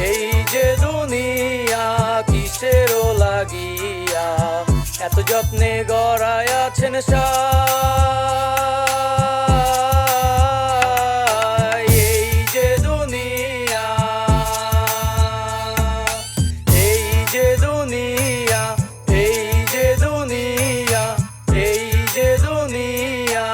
এই যে দুনিয়া কিসেরও লাগিয়া এত যত্নে গড়ায় আছেন সায়। এই যে দুনিয়া, এই যে দুনিয়া, এই যে দুনিয়া, এই যে দুনিয়া।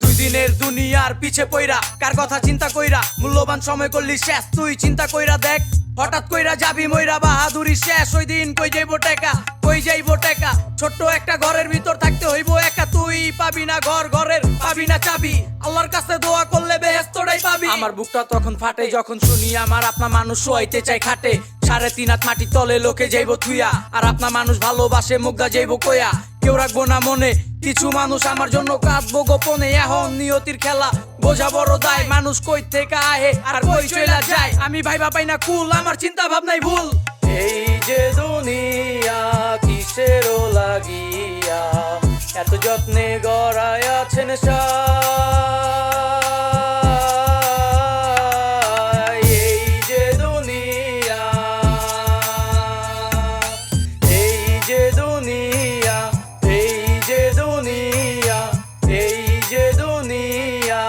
দুই দিনের দুনিয়ার পিছে পইরা কার কথা চিন্তা কইরা মূল্যবান সময় করলি শেষ তুই চিন্তা কইরা দেখ। হঠাৎ কইরা যাবি মইরা বাহাদুরি শেষ, ওই দিন কই যাইবো টাকা, কই যাইবো টাকা। ছোট্ট একটা ঘরের ভিতর থাকতে হইবো একা, তুই পাবি না ঘর, ঘরের পাবি না চাবি। আল্লাহর কাছে দোয়া করলে বেহেশতটাই পাবি। আমার বুকটা তখন ফাটে যখন শুনি আমার আপনার মানুষ শোয়াইতে চাই খাটে। 3.5 হাত মাটির তলে লোকে যাইবো থুইয়া, আর আপনার মানুষ ভালোবাসে মুগ্ধা যাইবো কইয়া। কেউ রাখবো না মনে, কিছু মানুষ আমার জন্য কাঁদবো গোপনে। এখন নিয়তির খেলা বোঝা বড় দায়, মানুষ কই থেকে আহে আর কই চইলা যায়। আমি ভাইবা পাই না কুল, আমার চিন্তা ভাবনাই ভুল। এই যে দুনিয়া কিসেরও লাগিয়া এত যত্নে গড়ায় আছেন সায়। এই যে দুনিয়া, এই যে দুনিয়া, এই যে দুনিয়া, এই যে দুনিয়া।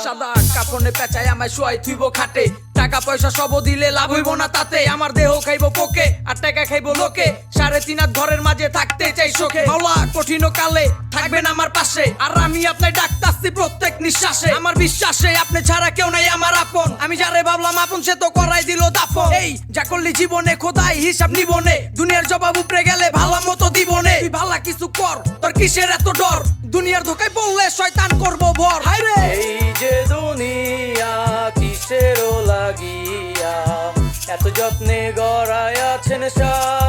সাদা কাপড়ে পেঁচায় আমায় শোয়াই থুইব খাটে, টাকা পয়সা সব দিলে লাভ হইব না তাতে। আমার দেহ খাইবো পোকে আর টাকা খাইবো লোকে, 3.5 হাত ঘরের মাঝে থাকতে চাই সুখে। মাওলা কঠিন কালে থাকবেন আমার পাশে, আর আমি আপনার ডাকতাছি প্রত্যেক নিঃশ্বাসে। আমার বিশ্বাসে আপনি ছাড়া কেউ নাই আমার আপন, আমি যারে ভাবলাম আপন সে তো করাই দিল দাফন। এই যা করলি জীবনে খোদাই হিসাব নিবনে, দুনিয়ার জবাব উপরে গেলে ভালো মতো দিবনে। তুই ভালা কিছু কর, তোর কিসের এত ডর, দুনিয়ার ধোকায় পড়লে শয়তান করবো ভর। হায়রে এই যে দুনিয়া কিসেরও লাগিয়া এত যত্নে গড়ায় আছেন সায়।